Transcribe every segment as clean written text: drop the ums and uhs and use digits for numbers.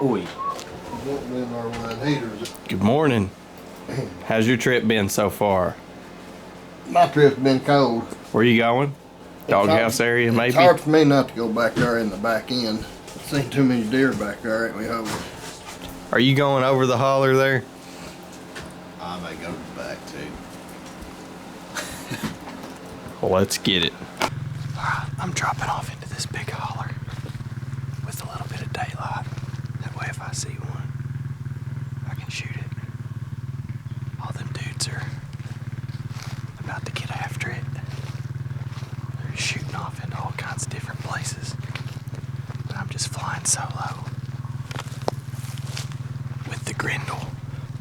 Oi. Good morning. How's your trip been so far? My trip's been cold. Where you going? Doghouse area, maybe? It's hard for me not to go back there in the back end. I've seen too many deer back there, ain't we, Hogan? Are you going over the holler there? I may go back too. Well, let's get it. Alright, I'm dropping off into this big holler with a little bit of daylight. That way if I see one, I can shoot it. All them dudes are about to get after it. They're shooting off into all kinds of different places. But I'm just flying solo with the Grendel.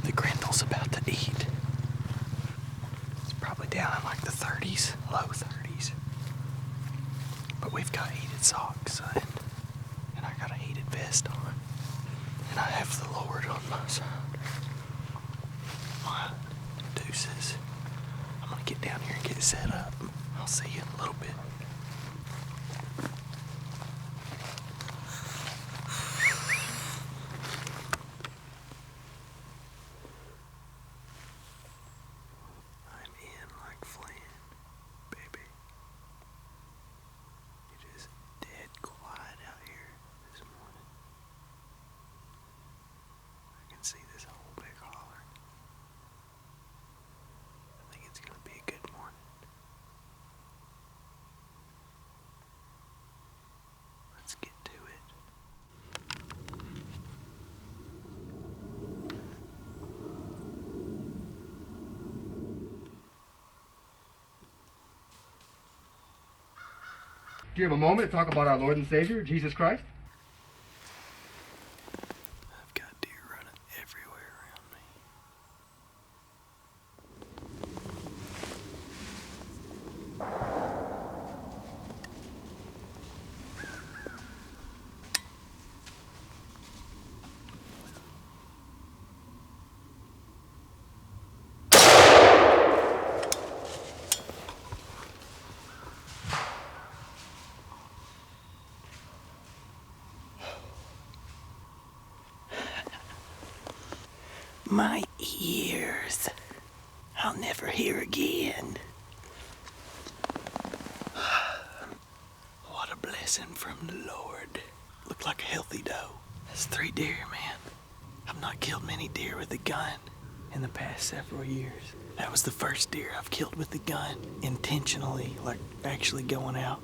The Grendel's about to eat. It's probably down in like the 30s, low 30s. But we've got heated socks and I got a heated vest on. And I have the Lord on my side. My deuces. I'm gonna get down here and get set up. I'll see you in a little bit. I'm in like Flynn, baby. It is dead quiet out here this morning. I can see this whole big holler. I think it's gonna be a good morning. Let's get to it. Do you have a moment to talk about our Lord and Savior, Jesus Christ? I've got deer running everywhere around me. My ears. I'll never hear again. What a blessing from the Lord. Looked like a healthy doe. That's 3 deer, man. I've not killed many deer with a gun in the past several years. That was the first deer I've killed with a gun, intentionally, like actually going out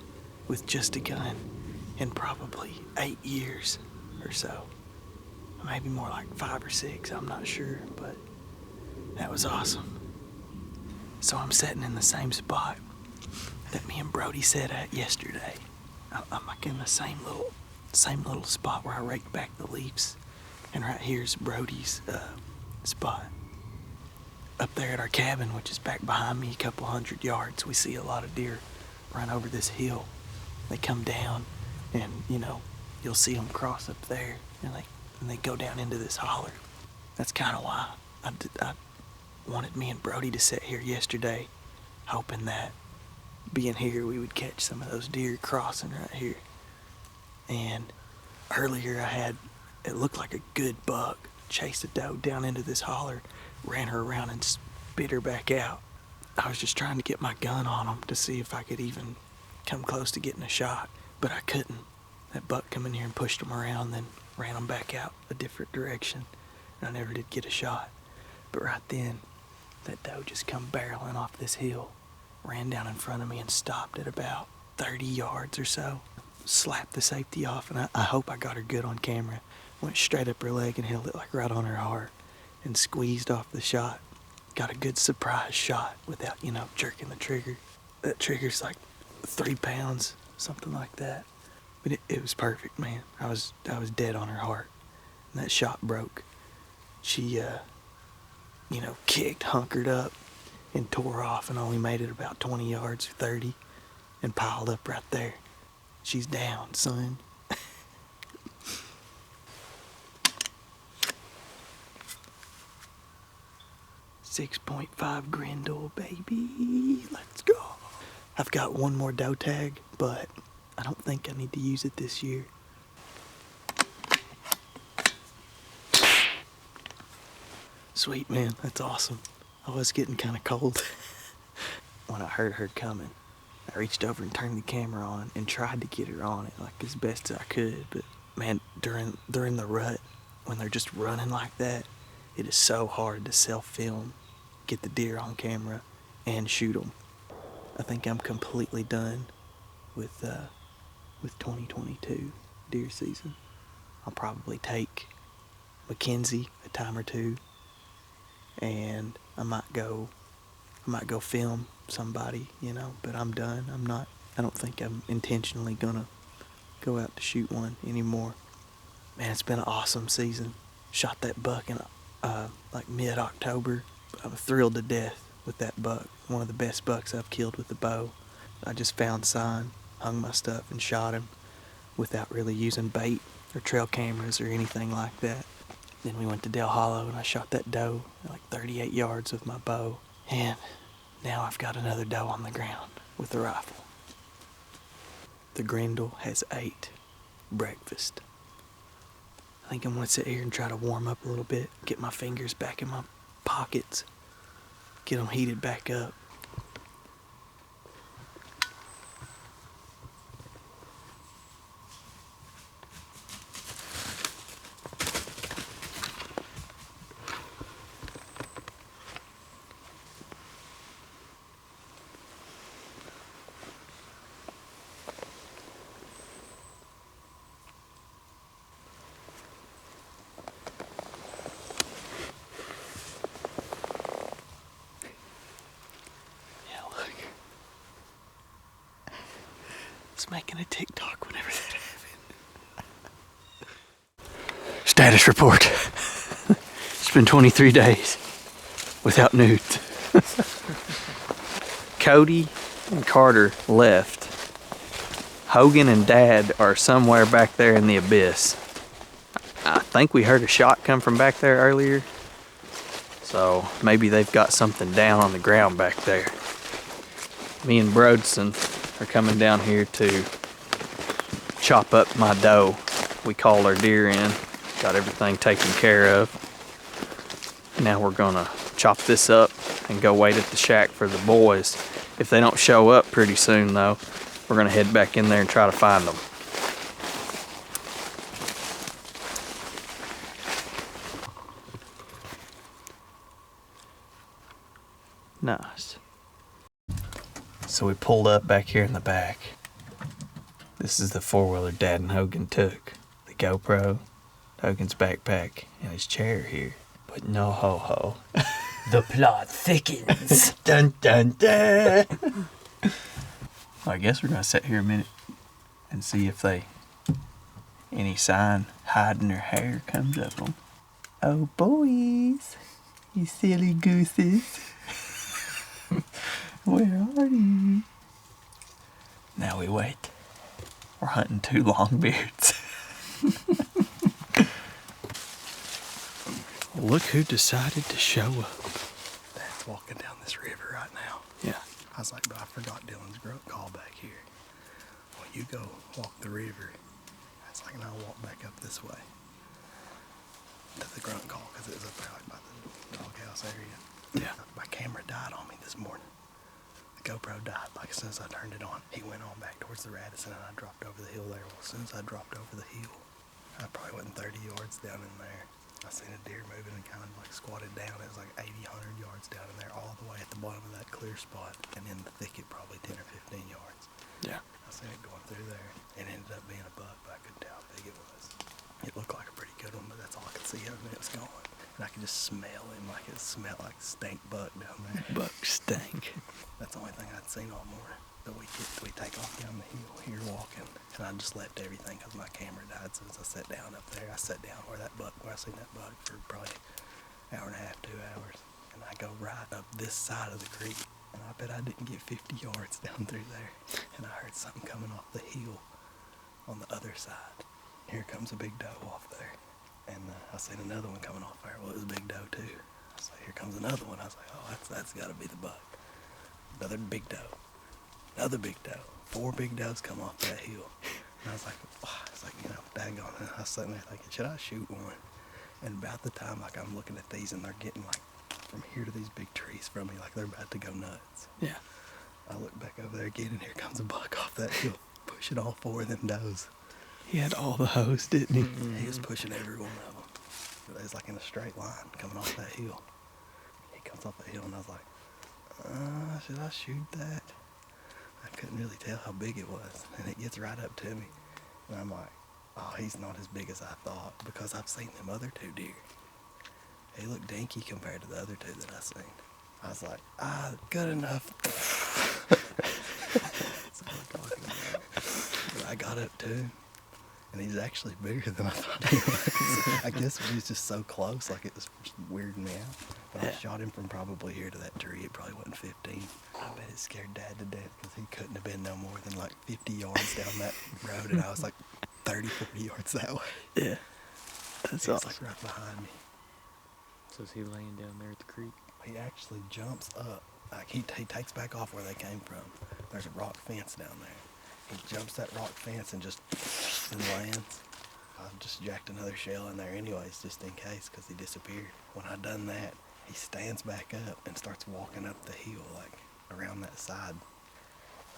with just a gun, in probably 8 years or so. Maybe more like 5 or 6, I'm not sure, but that was awesome. So I'm sitting in the same spot that me and Brody sat at yesterday. I'm like in the same little spot where I raked back the leaves. And right here's Brody's spot. Up there at our cabin, which is back behind me a couple 100 yards, we see a lot of deer run over this hill. They come down and, you'll see them cross up there and they go down into this holler. That's kind of why I wanted me and Brody to sit here yesterday, hoping that being here we would catch some of those deer crossing right here. And earlier it looked like a good buck, chased a doe down into this holler, ran her around and spit her back out. I was just trying to get my gun on him to see if I could even come close to getting a shot, but I couldn't. That buck come in here and pushed him around, then ran them back out a different direction, and I never did get a shot. But right then, that doe just come barreling off this hill, ran down in front of me and stopped at about 30 yards or so, slapped the safety off, and I hope I got her good on camera. Went straight up her leg and held it like right on her heart and squeezed off the shot. Got a good surprise shot without, jerking the trigger. That trigger's like 3 pounds, something like that. But it was perfect, man. I was dead on her heart. And that shot broke. She, kicked, hunkered up, and tore off and only made it about 20 yards or 30 and piled up right there. She's down, son. 6.5 Grendel, baby. Let's go. I've got one more doe tag, but I don't think I need to use it this year. Sweet, man. That's awesome. I was getting kind of cold. When I heard her coming, I reached over and turned the camera on and tried to get her on it like as best as I could. But man, during the rut, when they're just running like that, it is so hard to self-film, get the deer on camera, and shoot them. I think I'm completely done with 2022 deer season. I'll probably take Mackenzie a time or two, and I might go film somebody, you know, but I'm done. I don't think I'm intentionally gonna go out to shoot one anymore. Man, it's been an awesome season. Shot that buck in like mid-October. I'm thrilled to death with that buck. One of the best bucks I've killed with the bow. I just found sign, hung my stuff, and shot him without really using bait or trail cameras or anything like that. Then we went to Del Hollow and I shot that doe at like 38 yards with my bow. And now I've got another doe on the ground with a rifle. The Grendel has ate breakfast. I think I'm gonna sit here and try to warm up a little bit, get my fingers back in my pockets, get them heated back up. Making a TikTok whenever that happened. Status report. It's been 23 days without nudes. Cody and Carter left. Hogan and Dad are somewhere back there in the abyss. I think we heard a shot come from back there earlier. So maybe they've got something down on the ground back there. Me and Brodson are coming down here to chop up my doe. We called our deer in, got everything taken care of. Now we're gonna chop this up and go wait at the shack for the boys. If they don't show up pretty soon though, we're gonna head back in there and try to find them. Nice. So we pulled up back here in the back. This is the four-wheeler Dad and Hogan took. The GoPro, Hogan's backpack, and his chair here. But no ho-ho. The plot thickens. Dun dun dun. Well, I guess we're gonna sit here a minute and see if any sign hiding their hair comes up on. Oh boys, you silly gooses. Where are you? Now we wait. We're hunting two longbeards. Look who decided to show up. Dad's walking down this river right now. Yeah. I was like, but I forgot Dillon's grunt call back here. Well, you go walk the river. I was like, and I'll walk back up this way to the grunt call because it was up there like by the doghouse area. Yeah. My camera died on me this morning. The GoPro died like as soon as I turned it on. He went on back towards the Radisson and I dropped over the hill there. Well, as soon as I dropped over the hill, I probably wasn't 30 yards down in there. I seen a deer moving and kind of like squatted down. It was like 80, 100 yards down in there, all the way at the bottom of that clear spot. And in the thicket, probably 10 or 15 yards. Yeah. I seen it going through there. It ended up being a buck, but I couldn't tell how big it was. It looked like a pretty good one, but that's all I could see of it. It was gone. And I could just smell him, like it smelled like stink buck down there. Buck stank. That's the only thing I'd seen all morning. So we take off down the hill here walking, and I just left everything because my camera died. So as I sat down up there, I sat down where I seen that buck for probably an hour and a half, 2 hours. And I go right up this side of the creek, and I bet I didn't get 50 yards down through there. And I heard something coming off the hill on the other side. Here comes a big doe off there. And I seen another one coming off there. Well, it was a big doe too. I was like, here comes another one. I was like, oh, that's got to be the buck. Another big doe. Another big doe. 4 big does come off that hill. And I was like, wow. It's like, daggone. And I was sitting there thinking, should I shoot one? And about the time, like, I'm looking at these and they're getting, like, from here to these big trees from me, like they're about to go nuts. Yeah. I look back over there again, and here comes a buck off that hill, pushing all 4 of them does. He had all the hoes, didn't he? He was pushing every one of them. It was like in a straight line coming off that hill. He comes off the hill, and I was like, should I shoot that? I couldn't really tell how big it was, and it gets right up to me. And I'm like, oh, he's not as big as I thought, because I've seen them other 2 deer. They look dinky compared to the other 2 that I seen. I was like, good enough. That's what I'm talking about. But I got up to him, and he's actually bigger than I thought he was. I guess he was just so close, like it was just weirding me out. But I shot him from probably here to that tree. It probably wasn't 15. I bet it scared Dad to death, because he couldn't have been no more than like 50 yards down that road, and I was like 30, 40 yards that way. Yeah. That's awesome. Like right behind me. So is he laying down there at the creek? He actually jumps up. Like he takes back off where they came from. There's a rock fence down there. He jumps that rock fence and just and lands. I just jacked another shell in there anyways, just in case, because he disappeared. When I done that, he stands back up and starts walking up the hill, like around that side.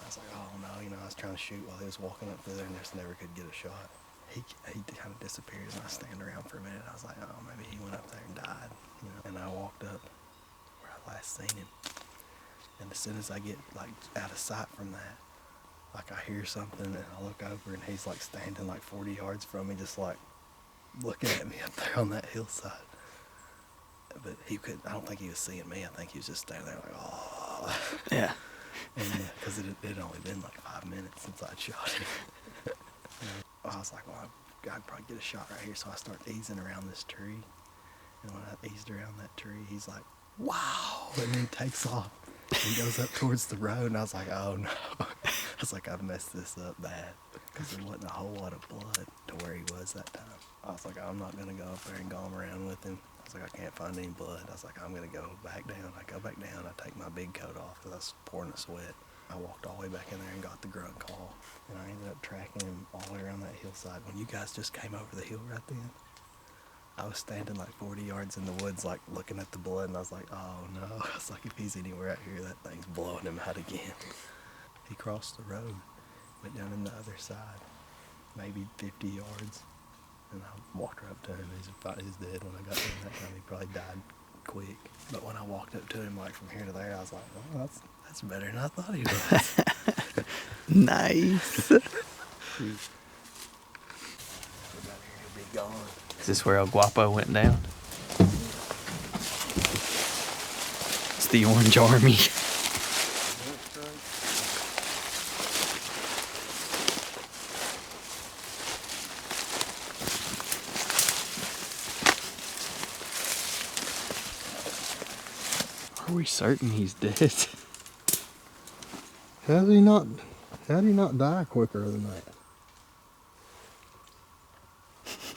I was like, oh no, I was trying to shoot while he was walking up through there and just never could get a shot. He kind of disappears, and I stand around for a minute. I was like, oh, maybe he went up there and died, And I walked up where I last seen him. And as soon as I get like out of sight from that, like I hear something, and I look over, and he's like standing like 40 yards from me, just like looking at me up there on that hillside. But I don't think he was seeing me. I think he was just standing there like, oh. Yeah. And because it had only been like 5 minutes since I'd shot him. I was like, well, I'd probably get a shot right here. So I start easing around this tree. And when I eased around that tree, he's like, wow. And then he takes off and goes up towards the road. And I was like, oh no. I was like, I've messed this up bad. Because there wasn't a whole lot of blood to where he was that time. I was like, I'm not going to go up there and gom around with him. I was like, I can't find any blood. I was like, I'm going to go back down. I go back down. I take my big coat off because I was pouring a sweat. I walked all the way back in there and got the grunt call. And I ended up tracking him all the way around that hillside. When you guys just came over the hill right then, I was standing like 40 yards in the woods, like looking at the blood, and I was like, oh no. I was like, if he's anywhere out here, that thing's blowing him out again. He crossed the road, went down in the other side, maybe 50 yards. And I walked right up to him. He's dead. When I got to him that time, he probably died quick. But when I walked up to him, like from here to there, I was like, oh, that's better than I thought he was. Nice. He'll be gone. Is this where El Guapo went down? It's the Orange Army. Are we certain he's dead? How did he not die quicker than that?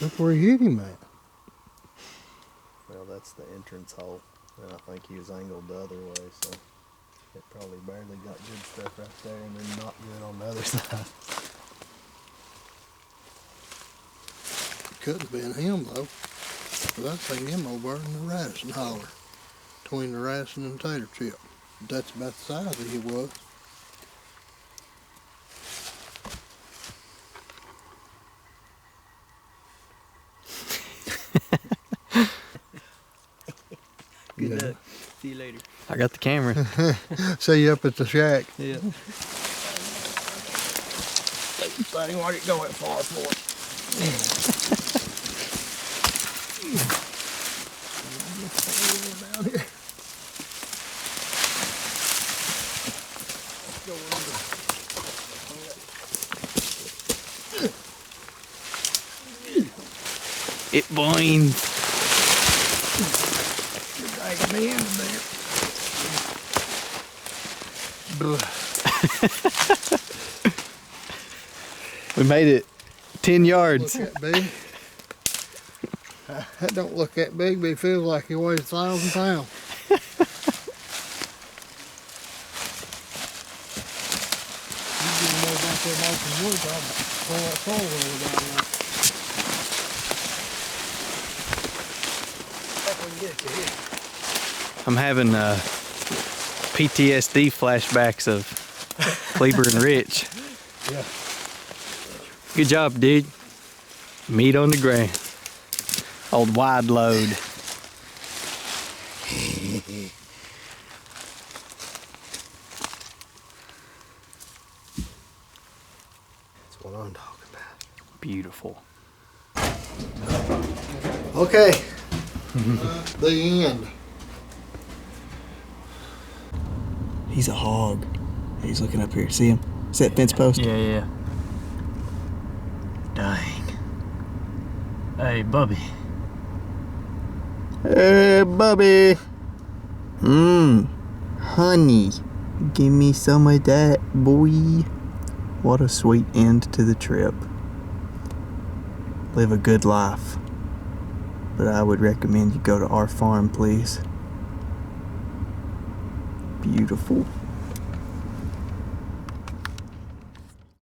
That's where he hit him at. Well, that's the entrance hole, and I think he was angled the other way, so it probably barely got good stuff right there, and then not good on the other side. Could have been him though, 'cause I've seen him over in the Radisson holler, between the Radisson and Tater Chip. That's about the size that he was. Good luck. See you later. I got the camera. See you up at the shack. Yeah. Thing, why did it go that far for? Down here. It binds. You're dragging me into there. We made it 10 yards. Look that big. That don't look that big, but it feels like it weighs 1,000 pounds. You get more back there by some wood, I'll pull that pole over down there. I'm having PTSD flashbacks of Kleber and Rich. Yeah. Good job, dude. Meat on the ground. Old wide load. That's what I'm talking about. Beautiful. Okay. The end. He's a hog. He's looking up here. See him? See that fence post? Yeah. Dang. Hey, Bubby. Hey, Bubby. Honey. Give me some of that, boy. What a sweet end to the trip. Live a good life. But I would recommend you go to our farm, please. Beautiful.